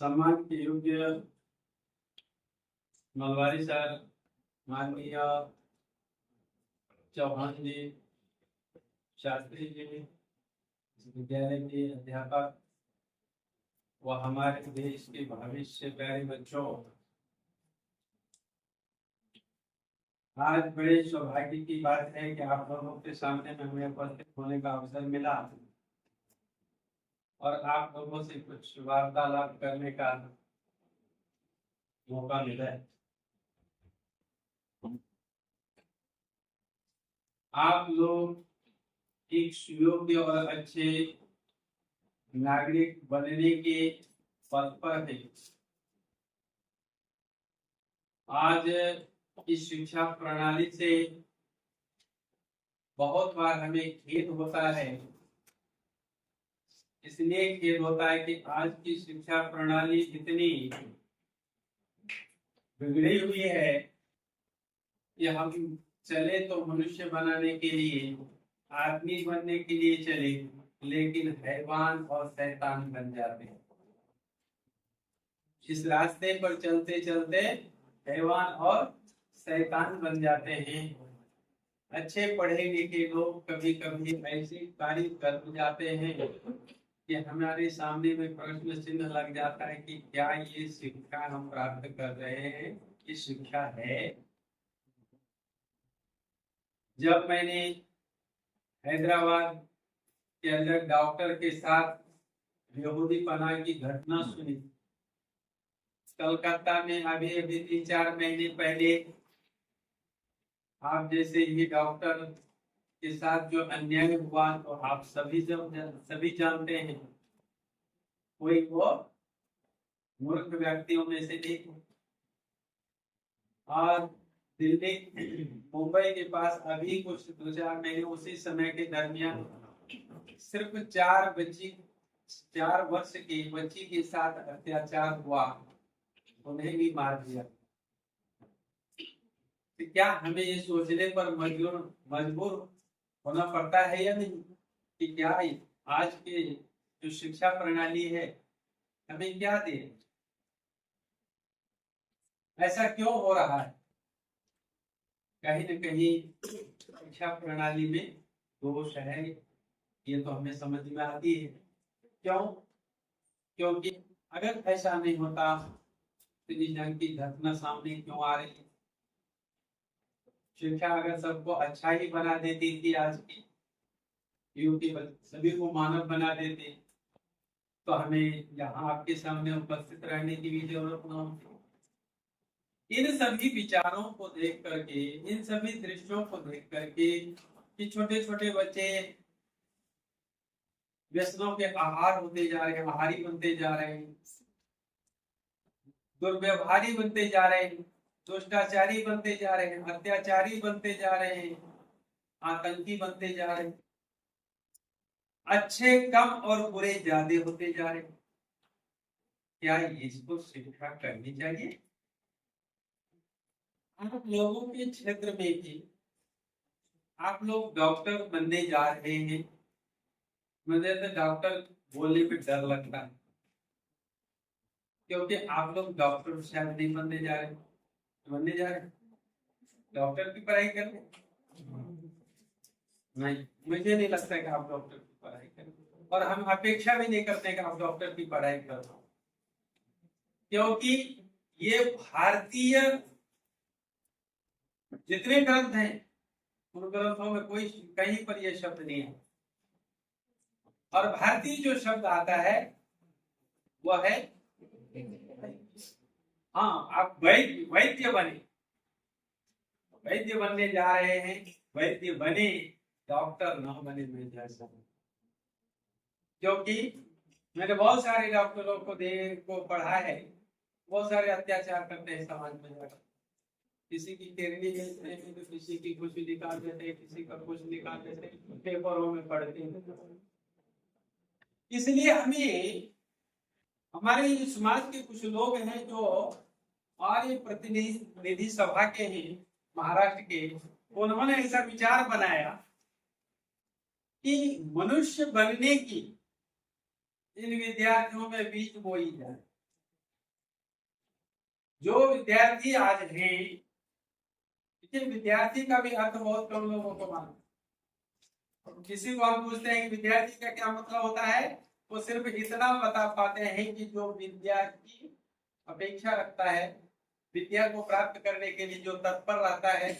सम्मान के योग्य मलवारी सर, माननीय चौहान जी, शास्त्री जी, विद्यालय के अध्यापक व हमारे देश के भविष्य प्यारे बच्चों, आज बड़े सौभाग्य की बात है कि आप लोगों के सामने में हमें उपस्थित होने का अवसर मिला और आप लोगों से कुछ वार्तालाप करने का मौका मिला है। आप लोग एक सुयोग्य और अच्छे नागरिक बनने के पथ पर है। आज इस शिक्षा प्रणाली से बहुत बार हमें खेद होता है, इसलिए खेद होता है कि आज की शिक्षा प्रणाली इतनी बिगड़ी हुई है कि हम चले तो मनुष्य बनाने के लिए, आदमी बनने के लिए चले, लेकिन हैवान और शैतान बन जाते हैं। इस रास्ते पर चलते चलते हैवान और शैतान बन जाते हैं। अच्छे पढ़े लिखे लोग कभी कभी ऐसी तारीफ कर जाते हैं कि हमारे सामने में प्रश्न चिन्ह लग जाता है कि क्या ये शिक्षा हम प्राप्त कर रहे हैं, ये शिक्षा है। जब मैंने हैदराबाद के अंदर डॉक्टर के साथ यहूदी पनाह की घटना सुनी, कलकत्ता में अभी अभी 3-4 महीने पहले आप जैसे ही डॉक्टर के साथ जो अन्याय हुआ तो आप सभी जानते हैं। कोई वो मूर्ख व्यक्तियों में से नहीं। और दिल्ली मुंबई के पास अभी कुछ 2-4 महीने उसी समय के दरमियान सिर्फ 4 वर्ष की बच्ची के साथ अत्याचार हुआ, उन्हें भी मार दिया। तो क्या हमें ये सोचने पर मजबूर होना पड़ता है या नहीं कि क्या आज के जो शिक्षा प्रणाली है हमें क्या दे? ऐसा क्यों हो रहा है? कहीं न कहीं शिक्षा प्रणाली में दोष है, ये तो हमें समझ में आती है। क्यों? क्योंकि अगर ऐसा नहीं होता तो इस ढंग की घटना सामने क्यों आ रही? शिक्षा अगर सबको अच्छा ही बना देती थी, आज की युग के सभी को मानव बना देते, तो हमें यहाँ आपके सामने उपस्थित रहने की भी जरूरत न होती। इन सभी विचारों को देख करके, इन सभी दृश्यों को देख करके कि छोटे छोटे बच्चे व्यसनों के आहार होते जा रहे हैं, आहारी बनते जा रहे हैं, दुर्व्यवहारी बनते जा रहे हैं, दुष्टाचारी बनते जा रहे हैं, अत्याचारी बनते जा रहे हैं, आतंकी बनते जा रहे हैं, अच्छे कम और बुरे ज्यादा होते जा रहे हैं। क्या इसको शिक्षा करनी चाहिए? आप लोगों के क्षेत्र में भी आप लोग डॉक्टर बनने जा रहे हैं, मुझे तो डॉक्टर बोलने में डर लगता है, क्योंकि आप लोग डॉक्टर शायद नहीं बनने जा रहे, बनने जा रहे डॉक्टर की पढ़ाई करने? नहीं, मुझे नहीं लगता है कि आप डॉक्टर की पढ़ाई करें, और हम अपेक्षा भी नहीं करते कि आप डॉक्टर की पढ़ाई करो, क्योंकि ये भारतीय जितने ग्रंथ हैं उन ग्रंथों में कोई कहीं पर यह शब्द नहीं है। और भारतीय जो शब्द आता है वह है, हाँ, आप वैद्य बने, वैद्य बनने जा रहे हैं, वैद्य बने, डॉक्टर न बने। मैं जैसा, क्योंकि मैंने बहुत सारे डॉक्टरों को पढ़ा है, बहुत सारे अत्याचार करते हैं समाज में जाकर, किसी की किडनी बेचते हैं, तो किसी की कुछ निकाल देते हैं, किसी का कुछ निकाल देते हैं, पेपरों में पढ़ते हैं। इसलिए हमें, हमारे समाज के कुछ लोग हैं जो हमारे प्रतिनिधि सभा के हैं महाराष्ट्र के, उन्होंने ऐसा विचार बनाया कि मनुष्य बनने की इन विद्यार्थियों में बीज बोई जाए। जो विद्यार्थी आज है, देखिए विद्यार्थी का भी अर्थ बहुत कम लोगों को मालूम। किसी को हम पूछते हैं कि विद्यार्थी का क्या मतलब होता है, वो सिर्फ इतना बता पाते हैं कि जो विद्या की अपेक्षा रखता है, विद्या को प्राप्त करने के लिए जो तत्पर रहता है,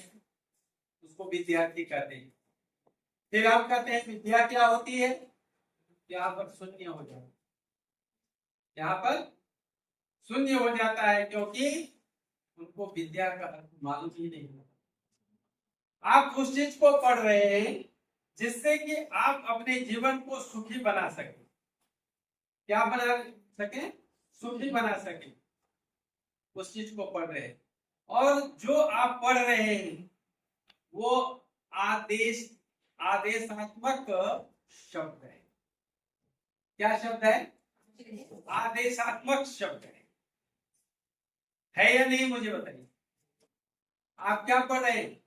उसको विद्यार्थी कहते हैं। फिर हम कहते हैं विद्या क्या होती है, यहाँ पर शून्य हो जाता है, यहाँ पर शून्य हो जाता है, क्योंकि उनको विद्या का अर्थ मालूम ही नहीं है। आप उस चीज को पढ़ रहे हैं जिससे कि आप अपने जीवन को सुखी बना सके। क्या बना सके? सुखी बना सके, उस चीज को पढ़ रहे हैं। और जो आप पढ़ रहे हैं वो आदेशात्मक शब्द है। क्या शब्द है? आदेशात्मक शब्द है या नहीं, मुझे बताइए। आप क्या पढ़ रहे हैं?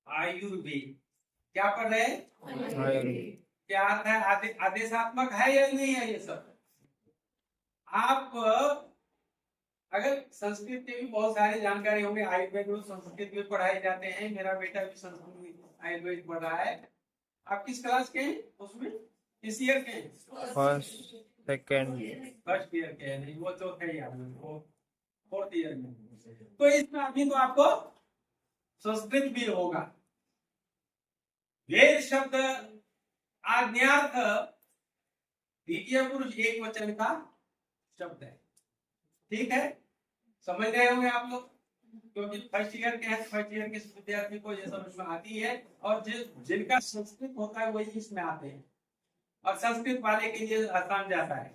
आयुर्वेद। क्या पढ़ रहे हैं? क्या अर्थ है? आदेशात्मक है या नहीं है ये सब? आप अगर संस्कृत के भी बहुत सारी जानकारी होंगे, आयुर्वेद में संस्कृत भी पढ़ाए जाते हैं। मेरा बेटा भी संस्कृत आयुर्वेद पढ़ रहा है। आप किस क्लास के हैं? उसमें किस ईयर के हैं? फर्स्ट ईयर के हैं। नहीं, वो चौथे ईयर में, वो फोर्थ ईयर में। तो इसमें अभी तो आपको संस्कृत भी होगा। वेद शब्द आज्ञार्थ द्वितीय पुरुष एक वचन का शब्द है। ठीक है, समझ गए होंगे आप लोग, क्योंकि फर्स्ट ईयर के हैं, फर्स्ट ईयर के विद्यार्थी को ये समझ में आती है। और जिनका संस्कृत होता है वही इसमें आते हैं, और संस्कृत वाले के लिए आसान जाता है।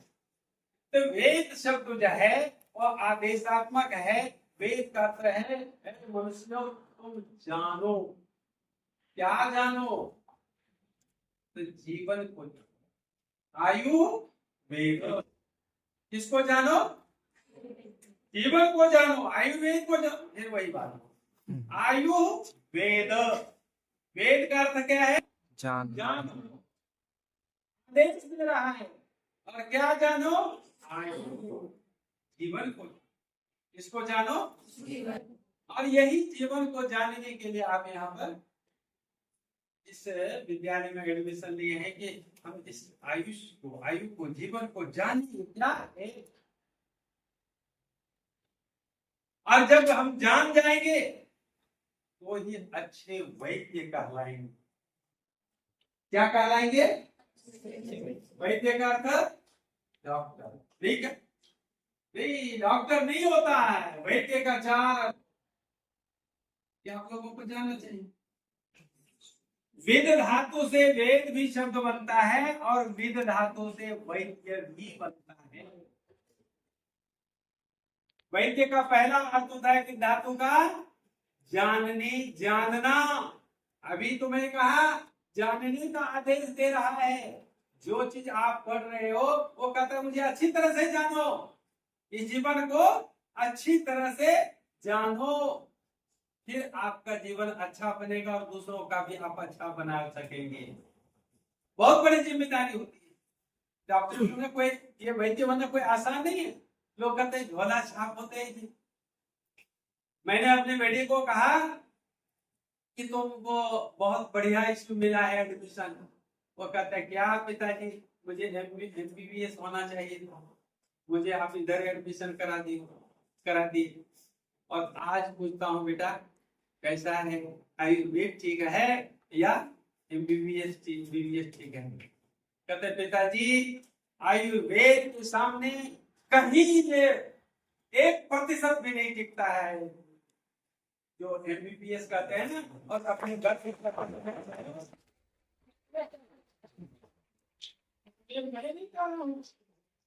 तो वेद शब्द जो है वो आदेशात्मक है। वेद का अर्थ है मनुष्यों तुम जानो। क्या जानो? तो जीवन को जानो। आयु वेद। किसको जानो? जीवन को जानो, आयुर्वेद को जानो। फिर वही बात, आयु वेद। वेद का अर्थ क्या है? जानो। आदेश दे रहा है, और क्या जानो? आयु, जीवन को। इसको जानो, और यही जीवन को जानने के लिए आप यहाँ पर इस विद्यालय में एडमिशन लिए हैं कि हम इस आयु को जीवन को जानिए क्या है। और जब हम जान जाएंगे तो ये अच्छे वैद्य कहलाएंगे। क्या कहलाएंगे? वैद्य का अर्थ डॉक्टर। ठीक है, नहीं डॉक्टर नहीं होता है, वैद्य का चार क्या आप लोगों को जानना चाहिए। विद धातु से वेद भी शब्द बनता है, और विद धातु से वैद्य भी बनता है। वैद्य का पहला अर्थ होता है कि धातु का जानने, जानना। अभी तुम्हें कहा जानने का आदेश दे रहा है। जो चीज आप पढ़ रहे हो वो कहता है मुझे अच्छी तरह से जानो, इस जीवन को अच्छी तरह से जानो, फिर आपका जीवन अच्छा बनेगा और दूसरों का भी आप अच्छा बना सकेंगे। बहुत बड़ी जिम्मेदारी होती है। डॉक्टर बनना कोई, ये वैद्य बनना कोई आसान नहीं है। लोग कहते हैं झोला छाप होते हैं। मैंने अपने बेटे को कहा कि तुमको बहुत बढ़िया स्कूल मिला है एडमिशन। वो कहता है क्या पिताजी, मुझे MBBS होना चाहिए था, मुझे आप इधर एडमिशन करा दी। और आज पूछता हूँ बेटा कैसा है, आयुर्वेद ठीक है या MBBS ठीक है? कहते पिताजी आयुर्वेद के सामने कहीं 1% भी नहीं टिकता है। जो MBBS कहते हैं ना, और अपने घर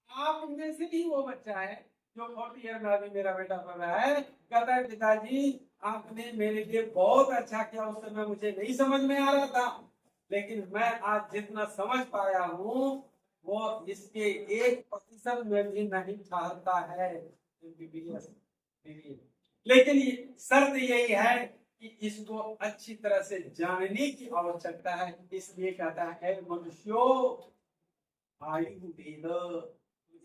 आप में से भी वो बच्चा है जो 4th ईयर में अभी मेरा बेटा पढ़ रहा है। कहता है पिताजी आपने मेरे लिए बहुत अच्छा किया, उस समय मुझे नहीं समझ में आ रहा था, लेकिन मैं आज जितना समझ पाया हूँ वो इसके 1% में भी नहीं चाहता है MBBS। लेकिन शर्त यही है कि इसको अच्छी तरह से जानने की आवश्यकता है। इसलिए कहता है मनुष्यों आयुर्वेद,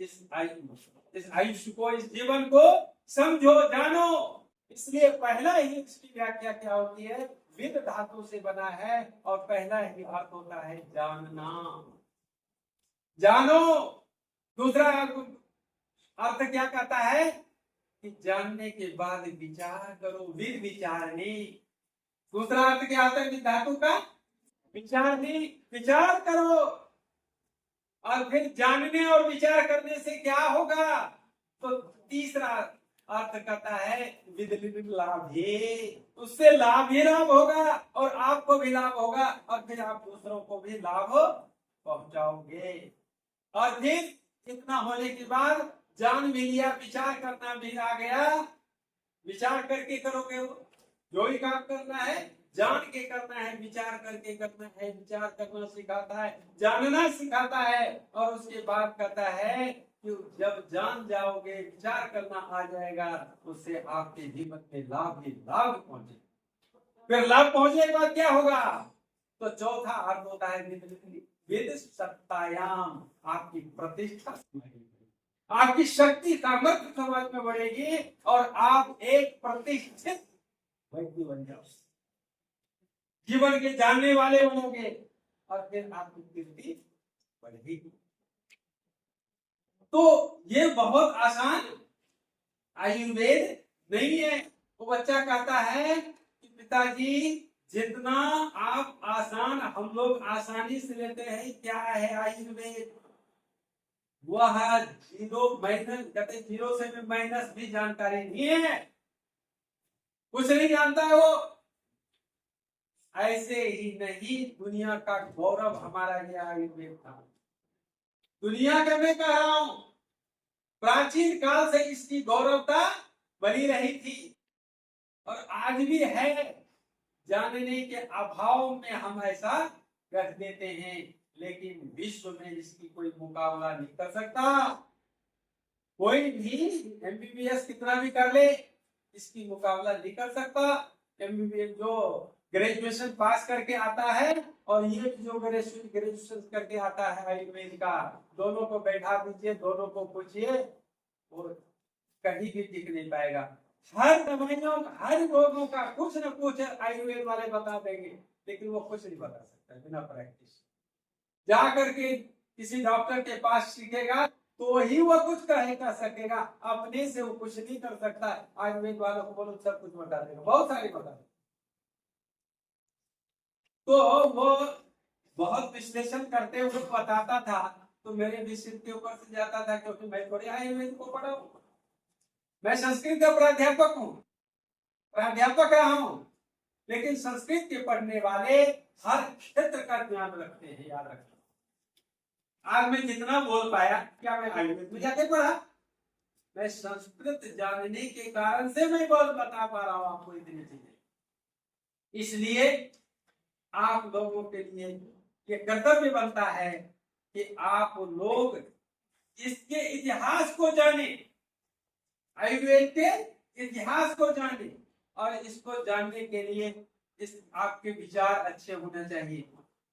इस आयुष्य को, इस जीवन को समझो, जानो। इसलिए पहला ही इसकी व्याख्या क्या होती है? विद धातु से बना है और पहला ही अर्थ होता है जानना, जानो। दूसरा अर्थ क्या कहता है कि जानने के बाद विचार करो, विद विचारणी। दूसरा अर्थ क्या होता है विद धातु का? विचारणी, विचार करो। और फिर जानने और विचार करने से क्या होगा? तो तीसरा अर्थ कहता है विद लाभ, उससे लाभ ही लाभ होगा और आपको भी लाभ होगा और फिर आप दूसरों को भी लाभ पहुंचाओगे। और फिर इतना होने के बाद जान भी लिया, विचार करना भी आ गया। विचार करके करोगे, वो जो भी काम करना है जान के करना है, विचार करके करना है। विचार करना सिखाता है, जानना सिखाता है। और उसके बाद कहता है कि जब जान जाओगे, विचार करना आ जाएगा, उससे आपके जीवन में लाभ ही लाभ पहुंचे। फिर लाभ पहुंचने के बाद क्या होगा? तो चौथा अर्थ होता है विद सत्तायाम, आपकी प्रतिष्ठा, आपकी शक्ति सामर्थ्य समाज में बढ़ेगी और आप एक प्रतिष्ठित व्यक्ति बन जाओ, जीवन के जानने वाले बनोगे और फिर आपकी कीर्ति बढ़ेगी। तो ये बहुत आसान आयुर्वेद नहीं है। वो बच्चा कहता है कि पिताजी जितना आप आसान, हम लोग आसानी से लेते हैं, क्या है आयुर्वेद? वह जीरो माइनस, कहते जीरो से भी माइनस भी जानकारी नहीं है, कुछ नहीं जानता है वो। ऐसे ही नहीं, दुनिया का गौरव हमारा ये आयुर्वेद था। दुनिया का मैं कह रहा हूं, प्राचीन काल से इसकी गौरवता बनी रही थी और आज भी है। जानने के अभाव में हम ऐसा कह देते हैं, लेकिन विश्व में इसकी कोई मुकाबला नहीं कर सकता। कोई भी एमबीबीएस कितना भी कर ले, इसकी मुकाबला नहीं कर सकता। एमबीबीएस जो ग्रेजुएशन पास करके आता है और ये जो ग्रेजुएशन करके आता है आयुर्वेद का, दोनों को बैठा दीजिए, दोनों को पूछिए, और कहीं भी टिक नहीं पाएगा। हर दवाइयों, हर रोगों का कुछ न कुछ आयुर्वेद वाले बता देंगे, लेकिन वो कुछ नहीं बता सकता बिना प्रैक्टिस। जा करके किसी डॉक्टर के पास सीखेगा तो ही वो कुछ कह सकेगा, अपने से वो कुछ नहीं कर सकता। आयुर्वेद वालों को बोलो सब कुछ बता देगा, बहुत सारे बता देगा। तो वो बहुत विश्लेषण करते हुए बताता था, तो मेरे भी सिर के ऊपर से जाता था, क्योंकि मैं थोड़े आयुर्वेद को पढ़ा हूं। मैं संस्कृत का प्राध्यापक हूँ, प्राध्यापक रहा हूं, लेकिन संस्कृत के पढ़ने वाले हर क्षेत्र का ज्ञान रखते हैं, याद रखना। आज मैं जितना बोल पाया, क्या मैं आयुर्वेद में जाके पढ़ा? मैं संस्कृत जानने के कारण से मैं बोल बता पा रहा हूं आपको इतनी चीजें। इसलिए आप लोगों के लिए ये कर्तव्य बनता है कि आप लोग इसके इतिहास को जाने, आयुर्वेद के इतिहास को जाने, और इसको जानने के लिए इस आपके विचार अच्छे होने चाहिए,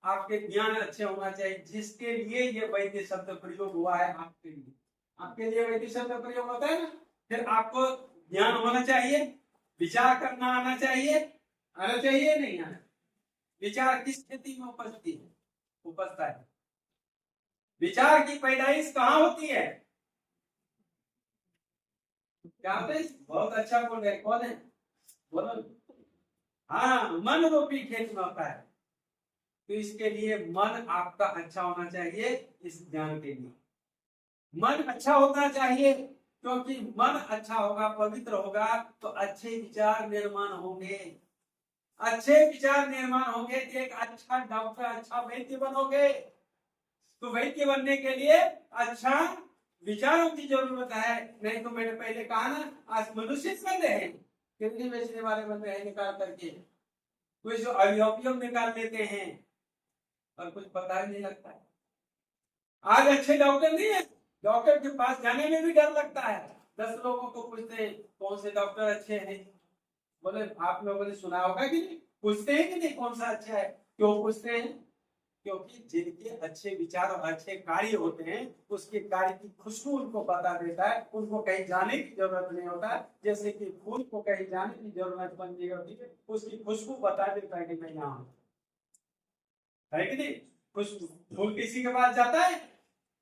आपके ज्ञान अच्छे होना चाहिए, जिसके लिए ये वैद्य शब्द प्रयोग हुआ है। आपके लिए वैद्य शब्द प्रयोग होता है ना, फिर आपको ज्ञान होना चाहिए, विचार करना आना चाहिए, नहीं आना। विचार किस स्थिति में उपजता है? विचार की पैदाइश कहाँ होती है? क्या बहुत अच्छा बोल रहे, कौन है? बोलो। हाँ, मन रूपी खेत में होता है। तो इसके लिए मन आपका अच्छा होना चाहिए। इस ज्ञान के लिए मन अच्छा होना चाहिए, क्योंकि मन अच्छा होगा, पवित्र होगा, तो अच्छे विचार निर्माण होंगे। अच्छे विचार निर्माण होंगे तो एक अच्छा डॉक्टर, अच्छा वैद्य बनोगे। तो वैद्य बनने के लिए अच्छा विचारों की जरूरत है। नहीं तो मैंने पहले कहा ना, आज मनुष्य बन रहे हैं, किडनी बेचने वाले बन रहे हैं निकाल करके, कोई जो अयोपियम निकाल लेते हैं और कुछ पता ही नहीं लगता है। आज अच्छे डॉक्टर नहीं है, डॉक्टर के पास जाने में भी डर लगता है। 10 लोगों को पूछते कौन से डॉक्टर अच्छे हैं, बोले आप लोगों ने सुना होगा कि नहीं, पूछते हैं कि नहीं कौन सा अच्छा है। क्यों पूछते हैं? क्योंकि जिनके अच्छे विचार और अच्छे कार्य होते हैं उसके कार्य की खुशबू उनको बता देता है, उनको कहीं जाने की जरूरत नहीं होता। जैसे कि फूल को कहीं जाने की जरूरत बनती है, उसकी खुशबू बता देता है कि मैं यहाँ हूँ, है कि नहीं। खुशबू, फूल किसी के पास जाता है,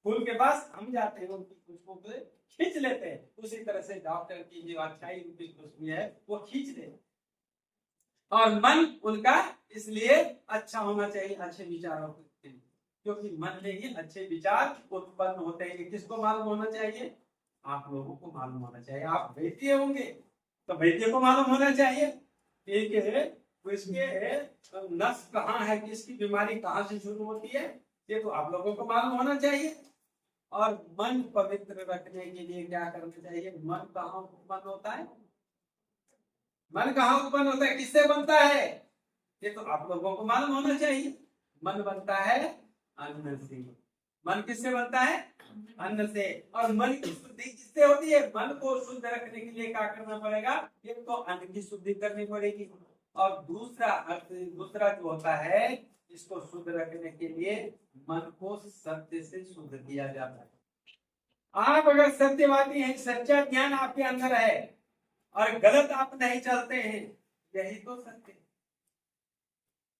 फूल के पास हम जाते हैं, उनकी खुशबू को खींच लेते हैं। उसी तरह से डॉक्टर की जो अच्छाई उनकी खुशबू है वो खींच लेते हैं। और मन उनका इसलिए अच्छा होना चाहिए, अच्छे विचारों के लिए, क्योंकि मन में ही अच्छे विचार उत्पन्न होते हैं। किसको मालूम होना चाहिए? आप लोगों को मालूम होना चाहिए। आप वैद्य होंगे तो वैद्य को मालूम होना चाहिए इसके नस कहाँ है, किसकी बीमारी कहाँ से शुरू होती है, ये तो आप लोगों को मालूम होना चाहिए। और मन पवित्र रखने के लिए क्या करना चाहिए? मन कहाँ उत्पन्न होता है? मन कहाँ उत्पन्न होता है, किससे बनता है, ये तो आप लोगों को मालूम होना चाहिए। मन बनता है अन्न से। मन किससे बनता है? अन्न से। और मन की शुद्धि किससे होती है? मन को शुद्ध रखने के लिए क्या करना पड़ेगा? एक तो अन्न की शुद्धि करनी पड़ेगी, और दूसरा जो होता है, इसको शुद्ध रखने के लिए मन को सत्य से शुद्ध किया जाता है। आप अगर सत्यवादी हैं, सच्चा ज्ञान आपके अंदर है और गलत आप नहीं चलते हैं, यही तो सत्य है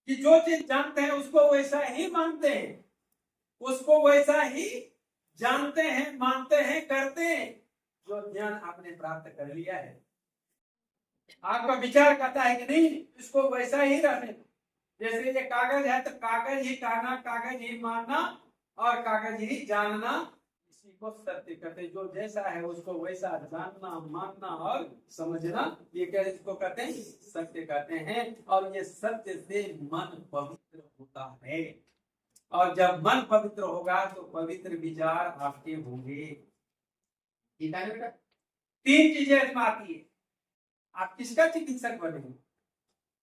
कि जो चीज जानते हैं उसको वैसा ही मानते हैं, उसको वैसा ही जानते हैं, मानते हैं, करते हैं जो ज्ञान आपने प्राप्त कर लिया है। आपका विचार कहता है कि नहीं, इसको वैसा ही रहने दो। जैसे ये कागज है तो कागज ही कहना, कागज ही मानना और कागज ही जानना, इसी को सत्य कहते हैं। जो जैसा है उसको वैसा जानना, मानना और समझना, ये क्या इसको कहते हैं? सत्य कहते हैं। और ये सत्य से मन पवित्र होता है, और जब मन पवित्र होगा तो पवित्र विचार आपके होंगे। ठीक है बेटा? 3 चीजें इसमें आती है। आप किसका चिकित्सक बनेंगे?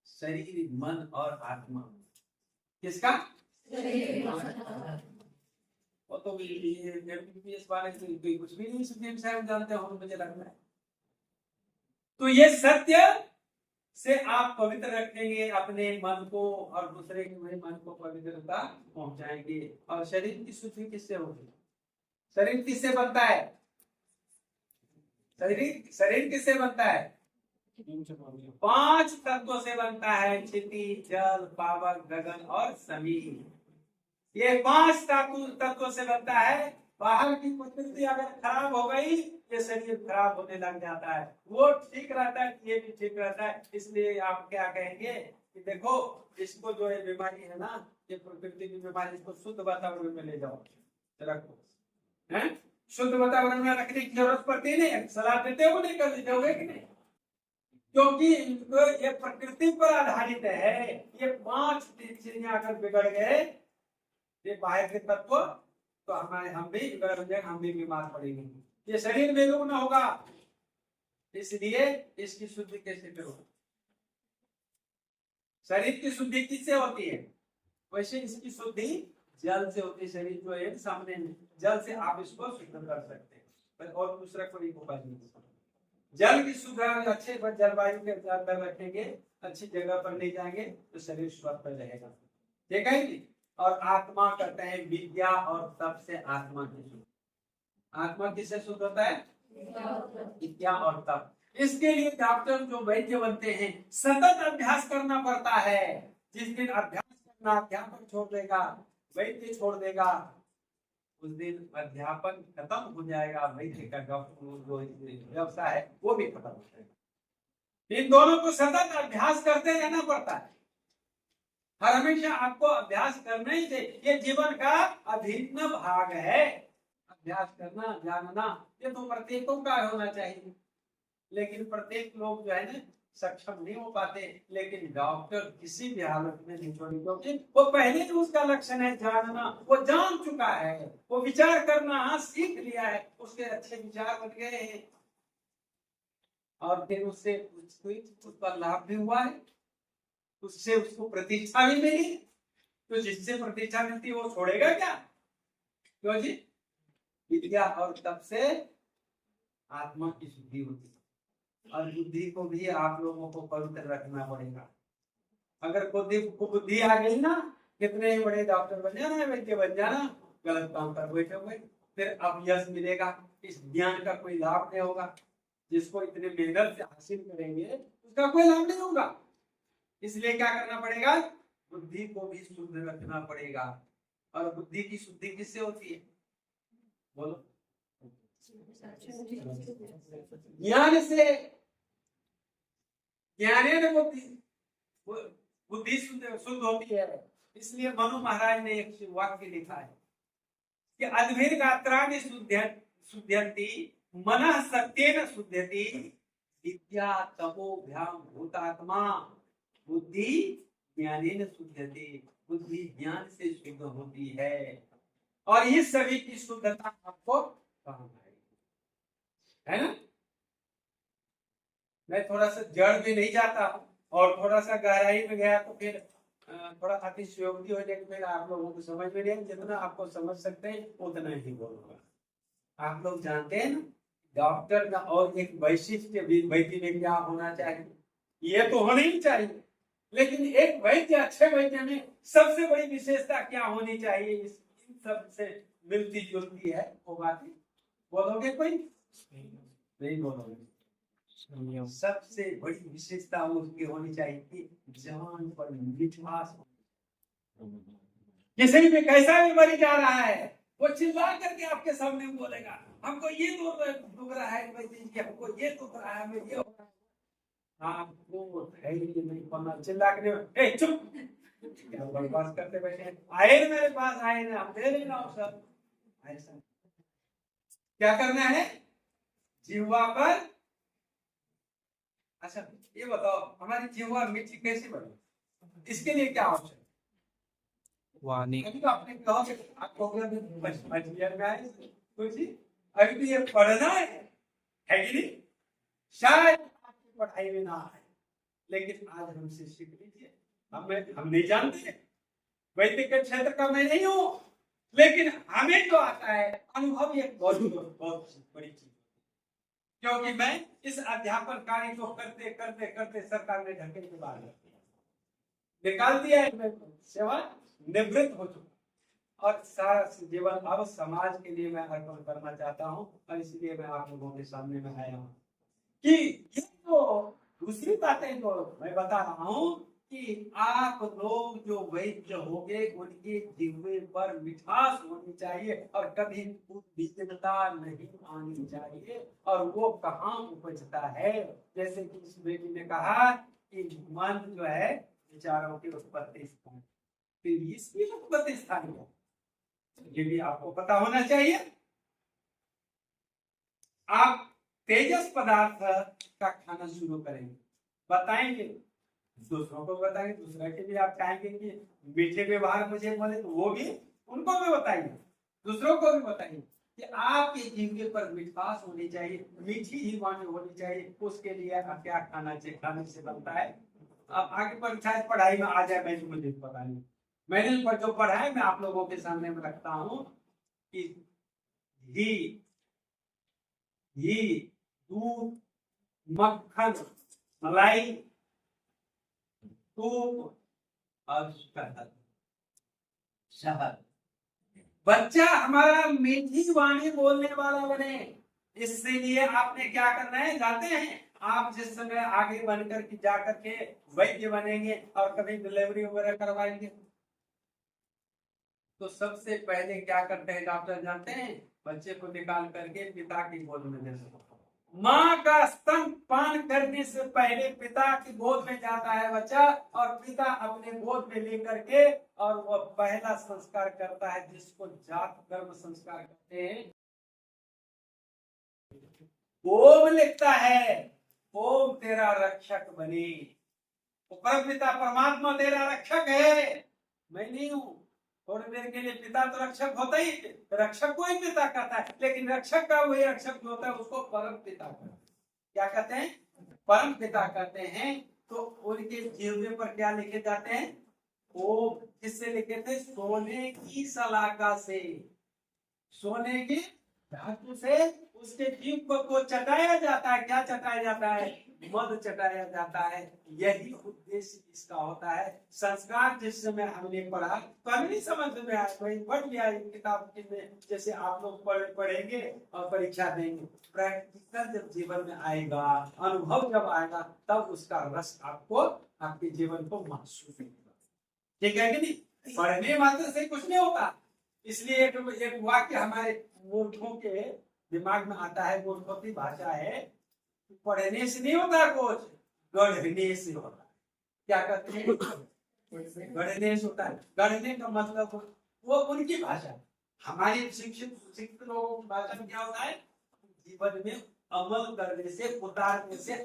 शरीर, मन और आत्मा। किसका? वो तो इस बारे में कुछ भी नहीं सुखदेव साहब जानते हो, मुझे लगता है। तो ये सत्य से आप पवित्र रखेंगे अपने मन को, और दूसरे के मन को पवित्रता पहुंचाएंगे। और शरीर की शुद्धि किससे होगी? शरीर किससे बनता है? शरीर किससे बनता है? 5 तत्वों से बनता है, क्षिति, जल, पावक, गगन और समीर। ये 5 तत्वों से बनता है। बाहर की प्रकृति अगर खराब हो गई, ये शरीर खराब होने लग जाता है। वो ठीक रहता है, ये भी ठीक रहता है। इसलिए आप क्या कहेंगे कि देखो, इसको जो है बीमारी है ना, ये प्रकृति की बीमारी, इसको शुद्ध वातावरण में ले जाओ, रखो। है? शुद्ध वातावरण में रखने की जरूरत पड़ती नहीं, सलाह देते हो नहीं, कर दोगे कि नहीं? क्योंकि ये प्रकृति पर आधारित है। ये 5 चीजें अगर बिगड़ गए, ये बाहर के तत्व, तो हम भी बिगड़ जाएंगे, हम भी बीमार पड़ेंगे, ये शरीर में रोग न होगा। इसलिए इसकी शुद्धि कैसे करो? शरीर की शुद्धि किससे होती है? वैसे इसकी शुद्धि जल से होती है। शरीर जो है सामने में, जल से आप इसको शुद्ध कर सकते हैं, और दूसरा कोई उपाय नहीं। जल की शुद्ध अच्छे जलवायु के अंदर रखेंगे, अच्छी जगह पर ले जाएंगे तो शरीर स्वस्थ रहेगा। ठीक है जी? और आत्मा कहते हैं विद्या और तप से आत्मा की शुद्ध। आत्मा किससे शुद्ध होता है? विद्या और तप। इसके लिए डॉक्टर जो वैद्य बनते हैं, सतत अभ्यास करना पड़ता है। जिस दिन अभ्यास करना अध्यापक छोड़ देगा, वैद्य छोड़ देगा, उस दिन अध्यापन खत्म हो जाएगा, वैद्य का जो व्यवसाय है वो भी खत्म हो जाएगा। इन दोनों को सतत अभ्यास करते रहना पड़ता है। हर हमेशा आपको अभ्यास करना ही चाहिए, ये जीवन का अभिन्न भाग है। अभ्यास करना, जानना, ये तो प्रत्येकों का होना चाहिए। लेकिन प्रत्येक लोग जो है ना सक्षम नहीं हो पाते। लेकिन डॉक्टर किसी भी हालत में नहीं छोड़ेगा, क्योंकि वो पहले जो उसका लक्षण है जानना, वो जान चुका है, वो विचार करना सीख लिया है, उसके अच्छे विचार बन गए हैं, और फिर उससे उसका लाभ भी हुआ है, उससे उसको प्रतिष्ठा भी मिली। तो जिससे प्रतिष्ठा मिलती है वो छोड़ेगा क्या? क्यों जी? विद्या और तप से आत्मा की शुद्धि होती है, और बुद्धि को भी आप लोगों को पवित्र रखना पड़ेगा। अगर बुद्धि आ गई ना, कितने ही बड़े डॉक्टर बन जाना, वैद्य बन जाना, गलत काम पर बैठे हुए, फिर अब यश मिलेगा, इस ज्ञान का कोई लाभ नहीं होगा। जिसको इतने मेहनत से हासिल करेंगे उसका कोई लाभ नहीं होगा। इसलिए क्या करना पड़ेगा, बुद्धि को भी शुद्ध रखना पड़ेगा। और बुद्धि की शुद्धि किससे होती है, बोलो? ज्ञान से। ज्ञानेन बुद्धि शुद्ध होती है। इसलिए मनु महाराज ने एक वाक्य लिखा है कि अद्भिर गात्राणि शुद्ध्यन्ति मनः सत्येन शुद्ध्यति विद्या तपोभ्याम भूतात्मा बुद्धि ज्ञानेन शुद्ध्यति। बुद्धि ज्ञान से शुद्ध होती है और इस सभी की शुद्धता आपको कहाँ है ना। मैं थोड़ा सा जड़ में नहीं जाता और थोड़ा सा गहराई में गया तो फिर थोड़ा अतिशयोक्ति हो जाएगी, फिर आप लोगों को समझ में नहीं, जितना आपको समझ सकते हैं उतना ही बोलूंगा। आप लोग जानते हैं ना डॉक्टर का और एक वैशिष्ट्य वैद्य में क्या होना चाहिए, ये तो होना ही चाहिए, लेकिन एक वैद्य अच्छे वैद्य में सबसे बड़ी विशेषता क्या होनी चाहिए, इन सब से मिलती जुलती है वो बातें बोलोगे, कोई नहीं बोलोगे। सबसे बड़ी विशेषता उसकी होनी चाहिए कि जान पर मिठास। किसी भी कैसा भी मरीज आ रहा है वो चिल्ला करके आपके सामने बोलेगा हमको ये दुख रहा है, हमको ये दुख रहा है, हमें ये हो रहा है। आपको धैर्य नहीं पड़ना, चिल्ला के चुप क्या बकवास करते बैठे हैं, आए मेरे पास आए ना, हम दे लेना सब। ऐसा क्या करना है जीवा पर। अच्छा ये बताओ हमारी जीवा मीठी कैसे बने, इसके लिए क्या आवश्यक है? वाणी। अभी तो आपने कहा कि आपको मछलियां में आए कुछ, अभी तो ये पढ़ना है कि नहीं? शायद आपकी पढ़ाई में ना आए, लेकिन आज हमसे सीख लीजिए। हम नहीं जानते, वैदिक के क्षेत्र का मैं नहीं हूँ, लेकिन हमें जो आता है अनुभव एक बहुत बड़ी चीज, क्योंकि मैं इस अध्यापन कार्य को करते करते करते सरकार ने ढके के बाद निकाल दिया है, मैं सेवा निवृत्त हो चुका और सारा जीवन अब समाज के लिए मैं अर्पण करना चाहता हूँ। और इसलिए मैं आप लोगों के सामने में आया हूँ कि ये तो दूसरी बातें तो मैं बता रहा हूँ कि आप लोग जो वैद्य होंगे उनके जिह्वे पर मिठास होनी चाहिए और कभी विचित्रता नहीं आनी चाहिए। और वो कहाँ उपजता है, जैसे कि इस बेटी ने कहा कि मन जो है विचारों की उत्पत्ति स्थान, फिर इसकी उत्पत्ति स्थान है, ये भी आपको पता होना चाहिए। आप तेजस पदार्थ का खाना शुरू करेंगे, बताएंगे दूसरों को, बताएंगे दूसरे के भी आप चाहेंगे कि मीठे व्यवहार मुझे बोले तो वो भी उनको भी बताएंगे, दूसरों को भी बताएंगे कि आपके जीवन पर मिठास होनी चाहिए, मीठी ही वाणी होनी चाहिए। उसके लिए आप क्या खाना चाहिए, खाने से बनता है। अब आगे परीक्षा पढ़ाई में आ जाए मैं मुझे पता नहीं, मैंने जो पढ़ा है मैं आप लोगों के सामने में रखता हूँ कि घी, दूध, मक्खन, मलाई, दूध और शहद। बच्चा हमारा मीठी वाणी बोलने वाला बने, इसके लिए आपने क्या करना है जानते हैं? आप जिस समय आगे बनकर के जाकर के वैद्य बनेंगे और कभी डिलीवरी वगैरह करवाएंगे तो सबसे पहले क्या करते हैं डॉक्टर जानते हैं? बच्चे को निकाल करके पिता की गोद में दे देते। माँ का स्तनपान करने से पहले पिता की गोद में जाता है बच्चा और पिता अपने गोद में लेकर के और वो पहला संस्कार करता है जिसको जात कर्म संस्कार कहते हैं। ओम लिखता है, ओम तेरा रक्षक बने। परम पिता परमात्मा तेरा रक्षक है, मैं नहीं हूँ। थोड़ी देर के लिए पिता तो रक्षक होता ही, रक्षक को ही पिता कहता है, लेकिन रक्षक का वही रक्षक जो होता है उसको परम पिता कहते हैं। क्या कहते हैं? परम पिता कहते हैं। तो उनके जीवन पर क्या लिखे जाते हैं? वो किससे लिखे थे? सोने की सलाका से, सोने की धातु से उसके जीव को चटाया जाता है। क्या चटाया जाता है? मद चटाया जाता है। यही उद्देश्य इसका होता है। संस्कार जिस समय हमने पढ़ा कभी नहीं समझ में आया, कोई पढ़ लिया किताब में, जैसे आप लोग पढ़ेंगे और परीक्षा देंगे। प्रैक्टिकल जब जीवन में आएगा, अनुभव जब आएगा, तब उसका रस आपको आपके जीवन को महसूस होगा। ठीक है कि नहीं? पढ़ने मात्र से कुछ नहीं होता। इसलिए एक वाक्य हमारे मूर्खों के दिमाग में आता है, मूर्खों की भाषा है, पढ़ने से नहीं होता कुछ, गढ़ने से होता है। क्या कहते हैं? गढ़ने से होता है। गढ़ने का मतलब वो उनकी भाषा। हमारे शिक्षित लोगों की भाषा में क्या होता है? जीवन में अमल करने से, उतारने से,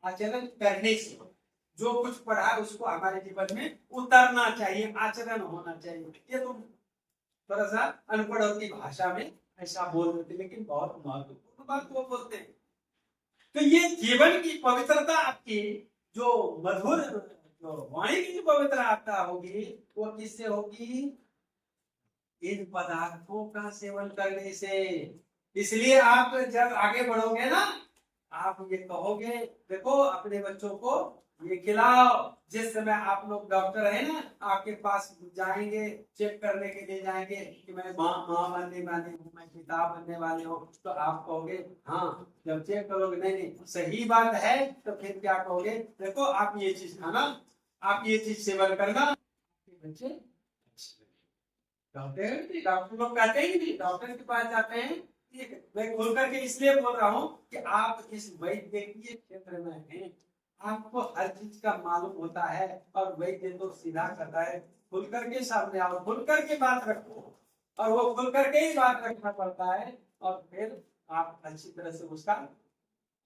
आचरण करने से। जो कुछ पढ़ा है उसको हमारे जीवन में उतारना चाहिए, आचरण होना चाहिए। ये तो थोड़ा सा अनपढ़ों की भाषा में ऐसा बोल देते, लेकिन बहुत महत्वपूर्ण बात वो बोलते हैं। तो ये जीवन की पवित्रता आपकी, जो मधुर, जो वाणी की पवित्रता होगी, वो किससे होगी? इन पदार्थों का सेवन करने से। इसलिए आप जब आगे बढ़ोगे ना, आप ये कहोगे, देखो अपने बच्चों को ये खिलाओ। जिस समय आप लोग डॉक्टर है ना, आपके पास जाएंगे, चेक करने के लिए जाएंगे कि मैं माँ बनने वाली हूँ, मैं पिता बनने वाले हूँ, तो आप कहोगे हाँ। जब चेक करोगे नहीं नहीं सही बात है, तो फिर क्या कहोगे? देखो आप ये चीज खाना, आप ये चीज सेवन करना, बच्चे डॉक्टर लोग कहते हैं कि डॉक्टर के पास जाते हैं। मैं खोल करके इसलिए बोल रहा हूँ कि आप इस वैद्यकीय क्षेत्र में हैं, आपको हर चीज का मालूम होता है, और वैद्य तो सीधा करता है, खुल करके सामने आओ, खुल करके बात रखो, और वो खुल करके ही बात रखना पड़ता है, और फिर आप अच्छी तरह से उसका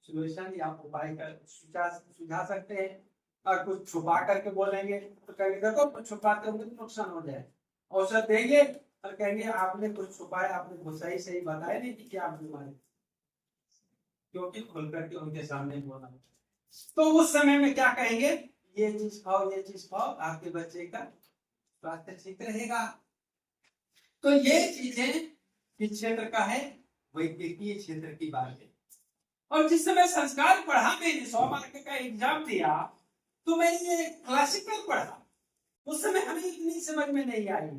सोल्यूशन या उपाय कर सुझा सकते हैं। और कुछ छुपा करके बोलेंगे तो कहेंगे देखो कुछ छुपाते होंगे तो नुकसान हो जाए। औषध देंगे और कहेंगे आपने कुछ छुपाया, आपने सही सही बताया नहीं कि क्या बीमारी, क्योंकि खुल करके उनके सामने बोला। तो उस समय में क्या कहेंगे? ये चीज खाओ, ये चीज खाओ, आपके बच्चे का स्वास्थ्य ठीक रहेगा। तो ये चीजें किस क्षेत्र का है? वैद्यकीय क्षेत्र की बात है। और जिस समय संस्कार पढ़ा, मैंने 100 मार्क का एग्जाम दिया, तो मैंने ये क्लासिकल पढ़ा। उस समय हमें इतनी समझ में नहीं आई।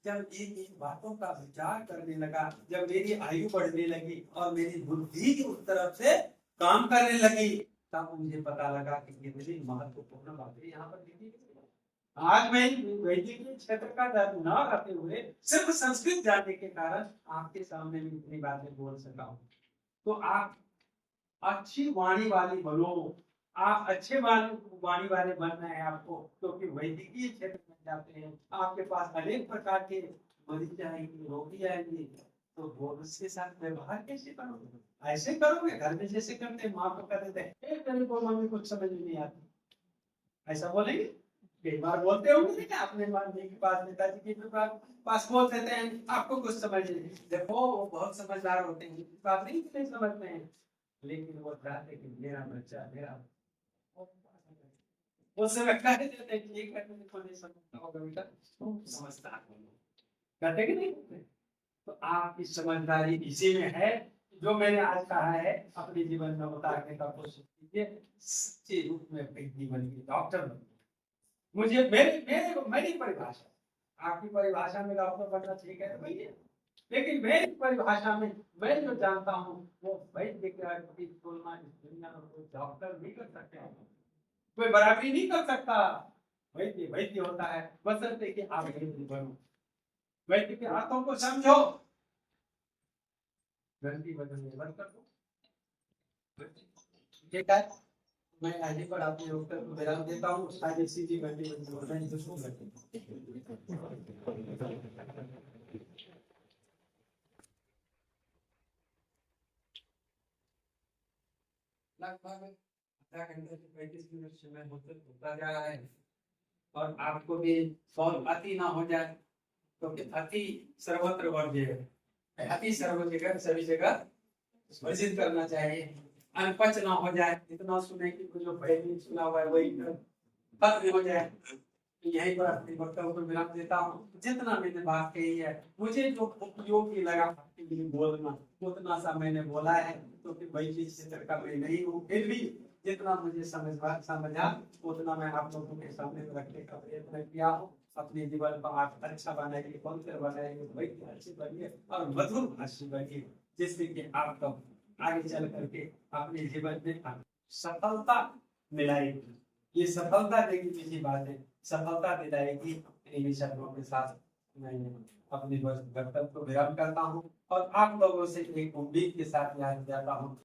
जब इन बातों का विचार करने लगा, जब मेरी आयु बढ़ने लगी और मेरी बुद्धि उस तरफ से काम करने लगी, तब मुझे पता लगा कि ये बड़ी महत्वपूर्ण बातें यहाँ पर लिखी गई। आज मैं वैदिक क्षेत्र का न रहते हुए सिर्फ संस्कृत जानने के कारण आपके सामने भी इतनी बातें बोल सका हूँ। तो आप अच्छी वाणी वाली बनो, आप अच्छे वाणी वाले बनना है आपको, क्योंकि वैदिकीय क्षेत्र में जाते हैं, आपके पास अनेक प्रकार के मरीज आएंगे, रोगी आएंगे, तो वो उसके साथ व्यवहार कैसे करोगे? ऐसे करोगे घर में जैसे करते हैं, माँ को कर देते हैं, एक दिन को मम्मी कुछ समझ नहीं आती, ऐसा बोलेंगे? कई बार बोलते होंगे ना, अपने मम्मी के पास, पिताजी के पास बोल देते हैं, आपको कुछ समझ नहीं। देखो वो बहुत समझदार होते हैं, बात नहीं समझते हैं, लेकिन वो चाहते कि मेरा बच्चा मेरा, वो समय कह देते हैं ठीक है, तुमको नहीं समझता होगा बेटा, तुम समझदार हो, कहते कि नहीं? तो आपकी समझदारी इसी में है, जो मैंने आज कहा है अपने जीवन में उतारने का कोशिश कीजिए। सच्चे रूप में अपने जीवन की डॉक्टर बनिए। मुझे मेरी परिभाषा, आपकी परिभाषा में डॉक्टर बनना ठीक है भैया, लेकिन मेरी परिभाषा में मैं जो जानता हूँ वो वैद्य की तुलना इस दुनिया में कोई डॉक्टर नहीं कर सकते हैं, कोई बराबरी नहीं कर सकता। वैद्य वैद्य होता है, बशर्ते कि आप वैद्य बनो, वैद्य के हाथों को समझो, घंटी बदलने बंद कर दो। ठीक है, मैं आगे पर आपके उत्तर को विराम देता हूँ। आज इसी की घंटी बंद लगभग आधा घंटे से 35 मिनट समय होता जा रहा है, और आपको भी बहुत अति ना हो जाए, क्योंकि अति सर्वत्र वर्ज्य है। अति सर्व जगह सभी जगह वर्जित करना चाहिए, अनपच ना हो जाए, इतना सुने कि जो पहले सुना हुआ है वही खत्म हो जाए। यहीं पर अपने वक्तव्य को विराम देता हूँ। जितना मैंने बात कही है, मुझे जो उपयोगी लगा आपके लिए बोलना, उतना सा मैंने बोला है, क्योंकि वैदिक क्षेत्र का मैं नहीं हूँ, फिर भी जितना मुझे समझा उतना मैं आप लोगों के सामने रखने का प्रयत्न किया हूँ। अपने जीवन को आप अच्छा बनाइए, पवित्र बनाइए, वैद्य अच्छी बनिए और मधुर भाषी बनिए, जिससे कि आपको आगे चल करके अपने जीवन में सफलता मिलाएगी। ये सफलता देगी, किसी बात है सफलता दिलाएगी। इन्हीं शब्दों के साथ मैं अपने वक्तव्य को विराम करता हूँ और आप लोगों से एक उम्मीद के साथ यहाँ जाता हूँ।